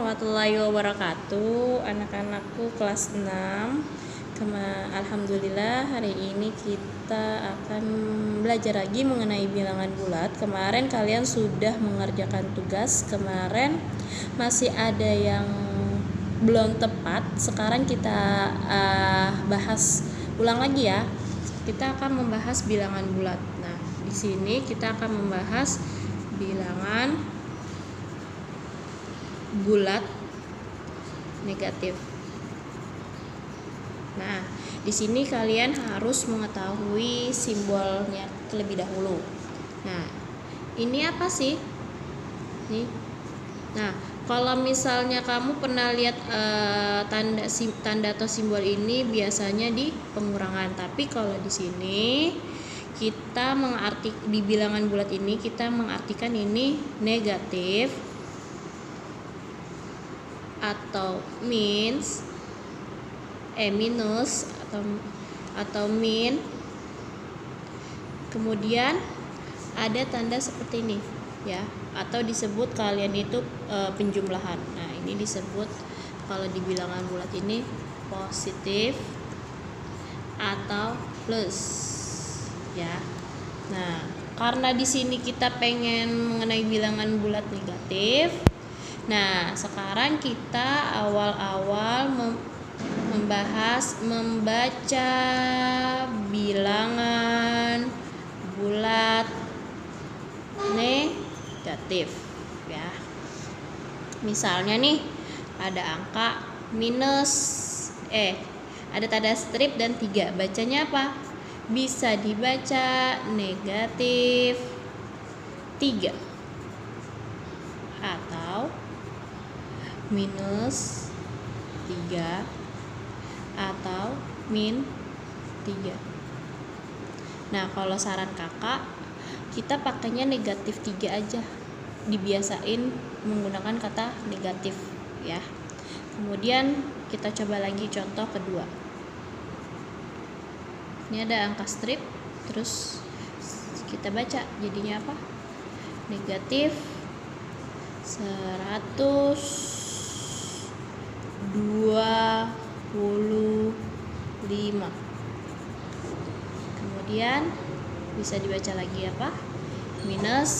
warahmatullahi wabarakatuh. Anak-anakku kelas 6. Alhamdulillah hari ini kita akan belajar lagi mengenai bilangan bulat. Kemarin kalian sudah mengerjakan tugas. Kemarin masih ada yang belum tepat. Sekarang kita bahas ulang lagi ya. Kita akan membahas bilangan bulat. Nah, di sini kita akan membahas bilangan bulat negatif. Nah, di sini kalian harus mengetahui simbolnya terlebih dahulu. Nah, ini apa sih? Nih. Nah, kalau misalnya kamu pernah lihat tanda atau simbol ini biasanya di pengurangan. Tapi kalau di sini kita di bilangan bulat ini kita mengartikan ini negatif atau minus atau min. Kemudian ada tanda seperti ini ya, atau disebut kalian itu penjumlahan. Nah, ini disebut kalau di bilangan bulat ini positif atau plus ya. Nah, karena di sini kita pengen mengenai bilangan bulat negatif. Nah, sekarang kita awal-awal membaca bilangan bulat negatif ya. Misalnya nih ada angka ada tanda strip dan 3. Bacanya apa? Bisa dibaca negatif 3 atau minus 3 atau min 3. Nah, kalau saran kakak kita pakainya negatif 3 aja, dibiasain menggunakan kata negatif ya. Kemudian kita coba lagi contoh kedua. Ini ada angka strip, terus kita baca jadinya apa? Negatif 125. Kemudian bisa dibaca lagi apa? Minus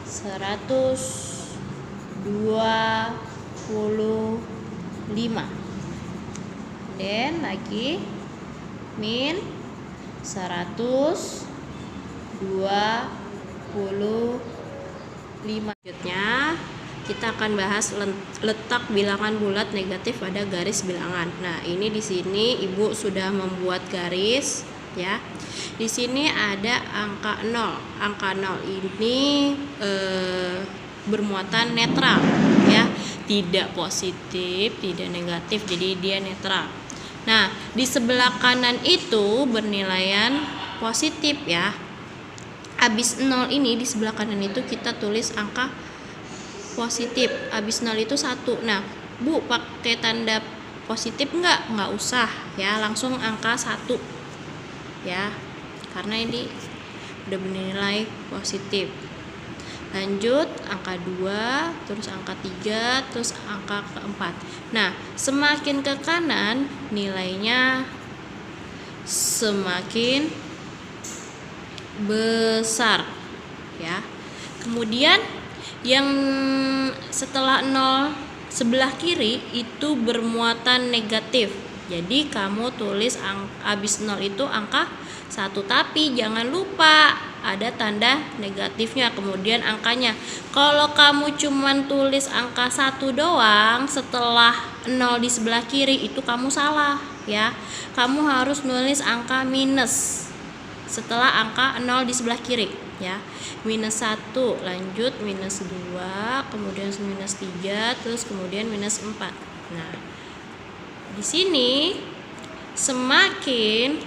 125. Dan lagi min 125. Selanjutnya kita akan bahas letak bilangan bulat negatif pada garis bilangan. Nah, ini di sini Ibu sudah membuat garis ya. Di sini ada angka 0. Angka 0 ini bermuatan netral ya. Tidak positif, tidak negatif, jadi dia netral. Nah, di sebelah kanan itu bernilaian positif ya. Habis 0 ini di sebelah kanan itu kita tulis angka positif. Habis 0 itu 1. Nah, Bu, pakai tanda positif enggak usah ya, langsung angka 1 ya, karena ini udah bernilai positif. Lanjut angka 2, terus angka 3, terus angka keempat. Nah, semakin ke kanan nilainya semakin besar ya. Kemudian yang setelah 0 sebelah kiri itu bermuatan negatif. Jadi kamu tulis habis 0 itu angka 1, tapi jangan lupa ada tanda negatifnya kemudian angkanya. Kalau kamu cuman tulis angka 1 doang setelah 0 di sebelah kiri itu kamu salah ya. Kamu harus nulis angka minus setelah angka 0 di sebelah kiri ya. Minus 1, lanjut minus 2, kemudian minus 3, terus kemudian minus 4. Nah, di sini semakin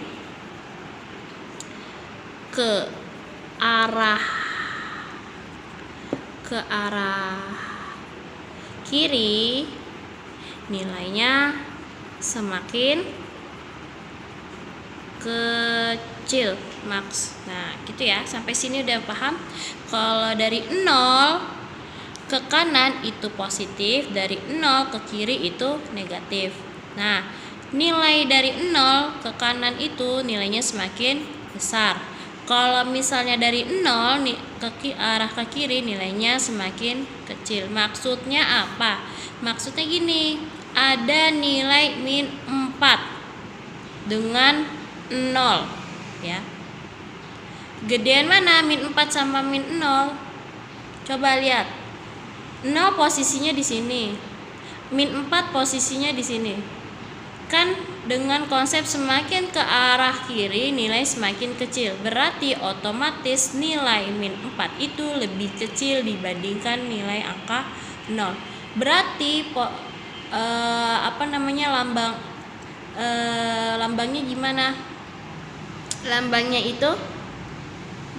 ke arah kiri nilainya semakin kecil max. Nah, gitu ya. Sampai sini udah paham. Kalau dari 0 ke kanan itu positif, dari 0 ke kiri itu negatif. Nah, nilai dari 0 ke kanan itu nilainya semakin besar. Kalau misalnya dari 0 ke arah ke kiri nilainya semakin kecil. Maksudnya apa? Maksudnya gini, ada nilai min 4 dengan 0 ya. Gedean mana min 4 sama min 0? Coba lihat. 0 posisinya di sini. Min 4 posisinya di sini. Kan dengan konsep semakin ke arah kiri nilai semakin kecil. Berarti otomatis nilai min 4 itu lebih kecil dibandingkan nilai angka 0. Berarti lambangnya gimana? Lambangnya itu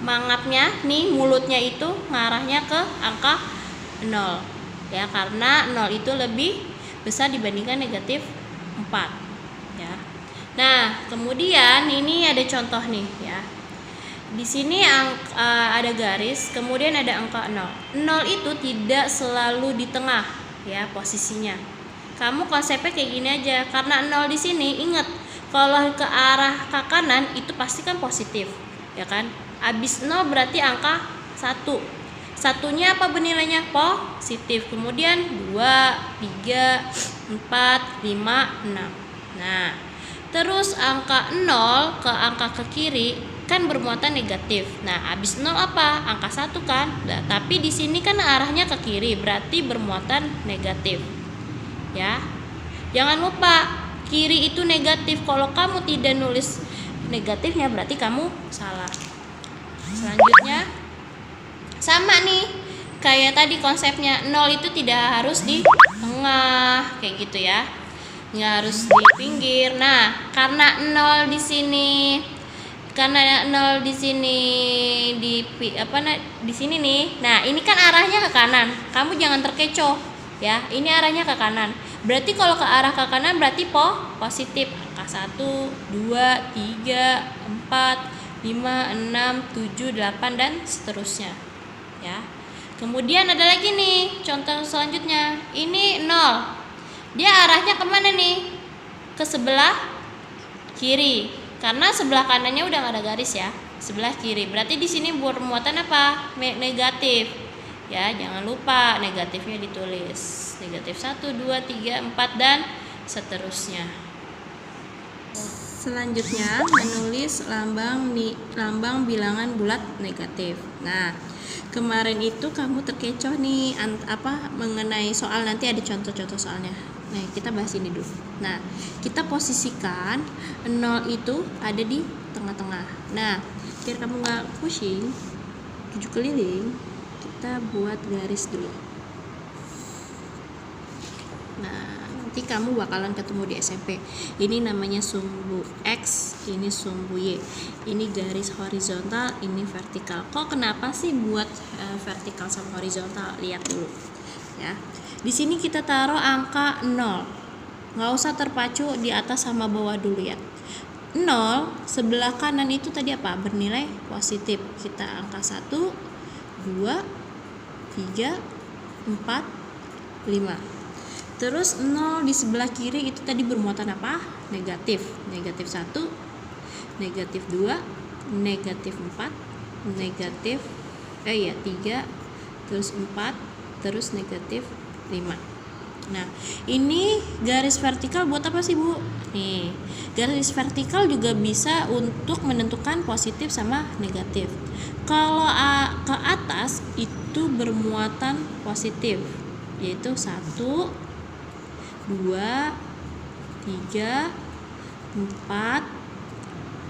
mangapnya nih, mulutnya itu ngarahnya ke angka 0 ya, karena 0 itu lebih besar dibandingkan negatif 4 ya. Nah, kemudian ini ada contoh nih ya. Di sini ada garis, kemudian ada angka 0. 0 itu tidak selalu di tengah ya posisinya. Kamu konsepnya kayak gini aja, karena 0 di sini ingat kalau ke arah ke kanan itu pasti kan positif ya kan. Habis 0 berarti angka 1. Satunya apa bernilainya? Positif. Kemudian 2, 3, 4, 5, 6. Nah, terus angka 0 ke angka ke kiri kan bermuatan negatif. Nah, habis 0 apa? Angka 1 kan? Nah, tapi di sini kan arahnya ke kiri, berarti bermuatan negatif. Ya. Jangan lupa, kiri itu negatif. Kalau kamu tidak nulis negatifnya berarti kamu salah. Selanjutnya sama nih kayak tadi konsepnya, 0 itu tidak harus di tengah kayak gitu ya, nggak harus di pinggir. Nah, karena 0 di sini di sini nih. Nah, ini kan arahnya ke kanan. Kamu jangan terkecoh ya. Ini arahnya ke kanan. Berarti kalau ke arah ke kanan berarti positif. Angka 1, 2, 3, 4, 5, 6, 7, 8 dan seterusnya ya. Kemudian ada lagi nih contoh selanjutnya. Ini 0. Dia arahnya kemana nih? Ke sebelah kiri. Karena sebelah kanannya udah gak ada garis ya. Sebelah kiri. Berarti di sini bermuatan apa? Negatif. Ya, jangan lupa negatifnya ditulis. Negatif 1, 2, 3, 4 dan seterusnya. Selanjutnya menulis lambang bilangan bulat negatif. Nah, kemarin itu kamu terkecoh nih mengenai soal, nanti ada contoh-contoh soalnya. Nah, kita bahas ini dulu. Nah, kita posisikan 0 itu ada di tengah-tengah. Nah, biar kamu nggak pusing 7 keliling, kita buat garis dulu. Nah, nanti kamu bakalan ketemu di SMP. Ini namanya sumbu X, ini sumbu Y. Ini garis horizontal, ini vertikal. Kok kenapa sih buat vertikal sama horizontal? Lihat dulu. Ya. Di sini kita taruh angka 0. Nggak usah terpacu di atas sama bawah dulu ya. 0 sebelah kanan itu tadi apa? Bernilai positif. Kita angka 1, 2, 3, 4, 5. Terus 0 di sebelah kiri itu tadi bermuatan apa? Negatif. Negatif 1, negatif 2, negatif 4, negatif 3, terus 4, terus negatif 5. Nah, ini garis vertikal buat apa sih, Bu? Nih, garis vertikal juga bisa untuk menentukan positif sama negatif. Kalau ke atas itu bermuatan positif, yaitu 1, 2, 3, 4,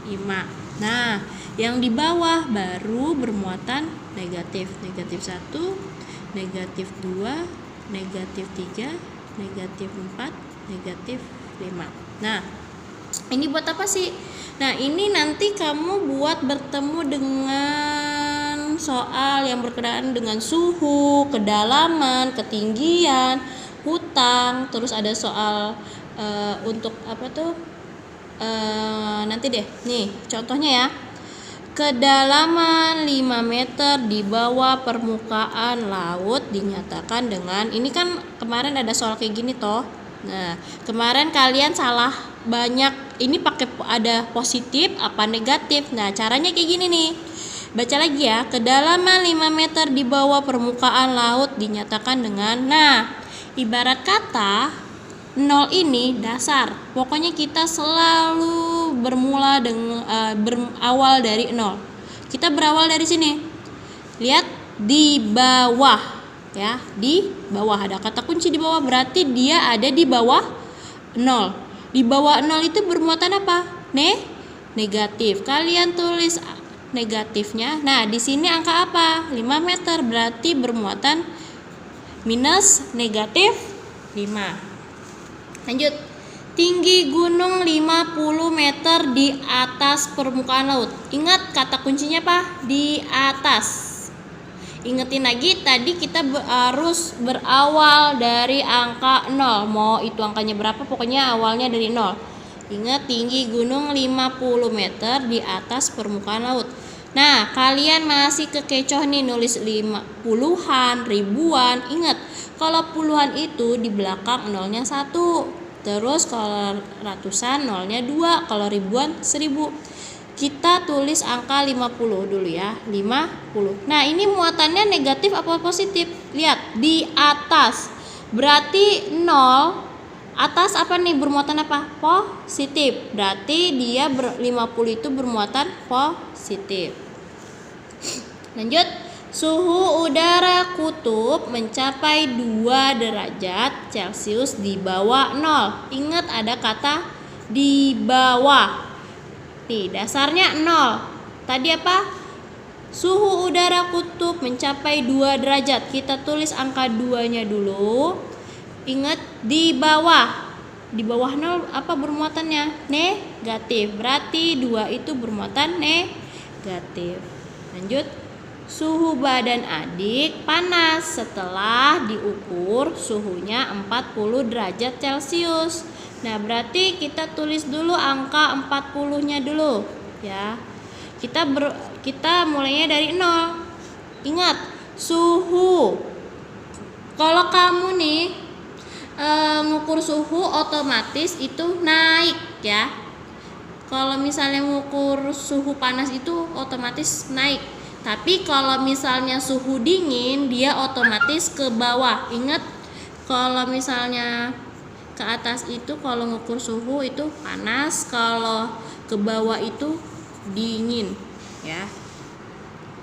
5. Nah, yang di bawah baru bermuatan negatif. Negatif 1, negatif 2, negatif 3, negatif 4, negatif 5. Nah, ini buat apa sih? Nah, ini nanti kamu buat bertemu dengan soal yang berkenaan dengan suhu, kedalaman, ketinggian, hutang, terus ada soal untuk nanti deh nih contohnya ya. kedalaman 5 meter di bawah permukaan laut dinyatakan dengan, ini kan kemarin ada soal kayak gini toh. Nah, kemarin kalian salah banyak, ini pakai ada positif apa negatif. Nah, caranya kayak gini nih. Baca lagi ya, kedalaman 5 meter di bawah permukaan laut dinyatakan dengan, nah, ibarat kata 0 ini dasar. Pokoknya kita selalu bermula dengan berawal dari 0. Kita berawal dari sini. Lihat di bawah ya, di bawah ada kata kunci di bawah, berarti dia ada di bawah 0. Di bawah 0 itu bermuatan apa? Negatif. Kalian tulis negatifnya. Nah, di sini angka apa? 5 meter, berarti bermuatan minus negatif 5. Lanjut, tinggi gunung 50 meter di atas permukaan laut. Ingat kata kuncinya apa? Di atas. Ingetin lagi, tadi kita harus berawal dari angka 0. Mau itu angkanya berapa, pokoknya awalnya dari 0. Ingat, tinggi gunung 50 meter di atas permukaan laut. Nah, kalian masih kekecoh nih nulis puluhan, ribuan. Ingat, kalau puluhan itu di belakang nolnya 1. Terus kalau ratusan nolnya 2. Kalau ribuan 1000. Kita tulis angka 50 dulu ya. 50. Nah, ini muatannya negatif apa positif? Lihat, di atas. Berarti 0 atas apa nih, bermuatan apa? Positif. Berarti dia 50 itu bermuatan positif. Lanjut, suhu udara kutub mencapai 2 derajat Celcius di bawah 0. Ingat ada kata di bawah. Nih, dasarnya 0. Tadi apa? Suhu udara kutub mencapai 2 derajat. Kita tulis angka 2-nya dulu. Ingat di bawah. Di bawah 0 apa bermuatannya? Negatif. Berarti 2 itu bermuatan negatif. Lanjut. Suhu badan adik panas setelah diukur suhunya 40 derajat Celcius. Nah, berarti kita tulis dulu angka 40-nya dulu ya. Kita mulainya dari 0. Ingat, suhu. Kalau kamu nih ngukur suhu otomatis itu naik ya. Kalau misalnya ngukur suhu panas itu otomatis naik. Tapi kalau misalnya suhu dingin dia otomatis ke bawah. Ingat, kalau misalnya ke atas itu kalau ngukur suhu itu panas, kalau ke bawah itu dingin ya.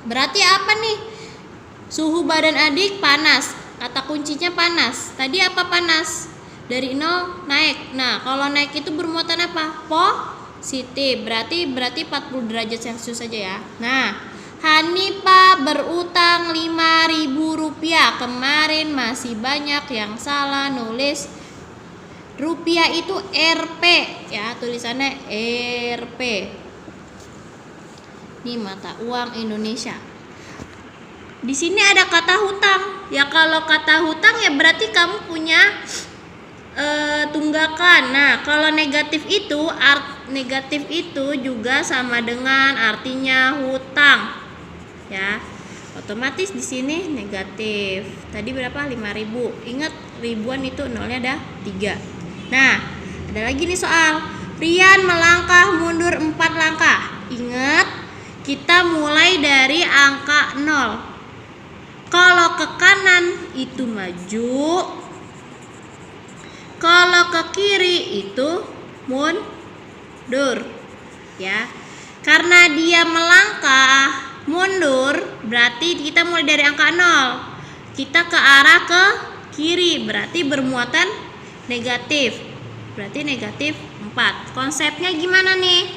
Berarti apa nih? Suhu badan adik panas. Kata kuncinya panas. Tadi apa panas? Dari 0 naik. Nah, kalau naik itu bermuatan apa? Positif. Berarti 40 derajat Celcius saja ya. Nah, Hanifa berutang 5.000 rupiah. Kemarin masih banyak yang salah nulis rupiah itu Rp ya, tulisannya Rp. Ini mata uang Indonesia. Di sini ada kata hutang. Ya, kalau kata hutang ya berarti kamu punya tunggakan. Nah, kalau negatif itu juga sama dengan artinya hutang. Ya, otomatis di sini negatif. Tadi berapa? 5.000. Ingat, ribuan itu nolnya ada 3. Nah, ada lagi nih soal. Rian melangkah mundur 4 langkah. Ingat, kita mulai dari angka 0. Kalau ke kanan itu maju, kalau ke kiri itu mundur. Ya. Karena dia melangkah mundur, berarti kita mulai dari angka 0. Kita ke arah ke kiri, berarti bermuatan negatif. Berarti negatif 4. Konsepnya gimana nih?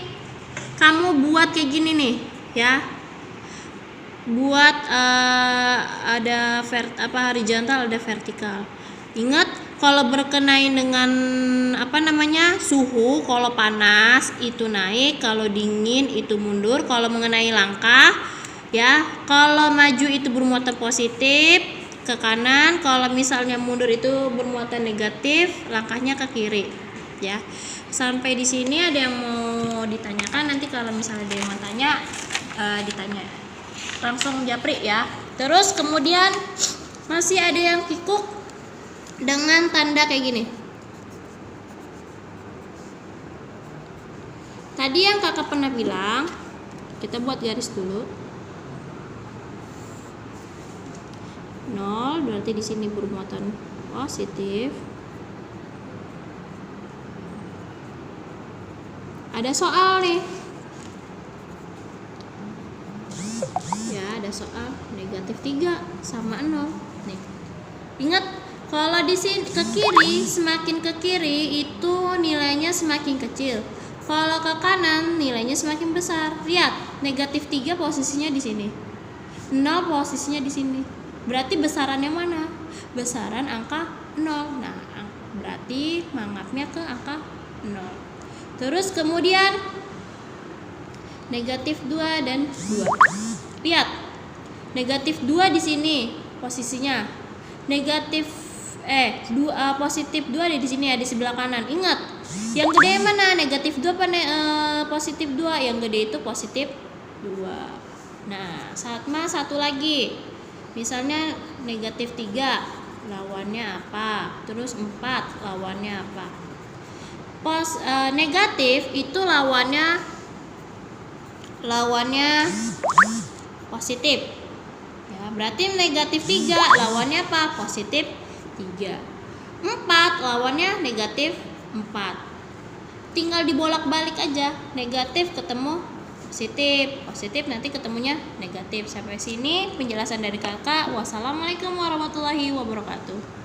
Kamu buat kayak gini nih, ya. Buat ada horizontal, ada vertikal. Ingat, kalau berkenaan dengan suhu, kalau panas itu naik, kalau dingin itu mundur. Kalau mengenai langkah ya, kalau maju itu bermuatan positif ke kanan, kalau misalnya mundur itu bermuatan negatif, langkahnya ke kiri ya. Sampai di sini ada yang mau ditanyakan? Nanti kalau misalnya ada yang mau tanya ditanya. Langsung japri ya. Terus kemudian masih ada yang kikuk dengan tanda kayak gini. Tadi yang kakak pernah bilang, kita buat garis dulu. 0 berarti di sini bermuatan positif. Ada soal nih. Ya, ada soal negatif 3 sama 0. Nih. Ingat, kalau di sini ke kiri, semakin ke kiri itu nilainya semakin kecil. Kalau ke kanan nilainya semakin besar. Lihat, negatif 3 posisinya di sini. 0 posisinya di sini. Berarti besarannya mana? Besaran angka 0. Nah, berarti mangapnya ke angka 0. Terus kemudian negatif 2 dan 2. Lihat. Negatif 2 di sini posisinya. Positif 2 ada di sini ya, di sebelah kanan. Ingat, yang gede mana? Negatif 2 apa positif 2? Yang gede itu positif 2. Nah, satu lagi. Misalnya negatif 3 lawannya apa? Terus 4 lawannya apa? Negatif itu lawannya positif. Ya, berarti negatif 3 lawannya apa? Positif 3. 4 lawannya negatif 4. Tinggal dibolak-balik aja. Negatif ketemu positif nanti ketemunya negatif. Sampai sini penjelasan dari kakak. Wassalamualaikum warahmatullahi wabarakatuh.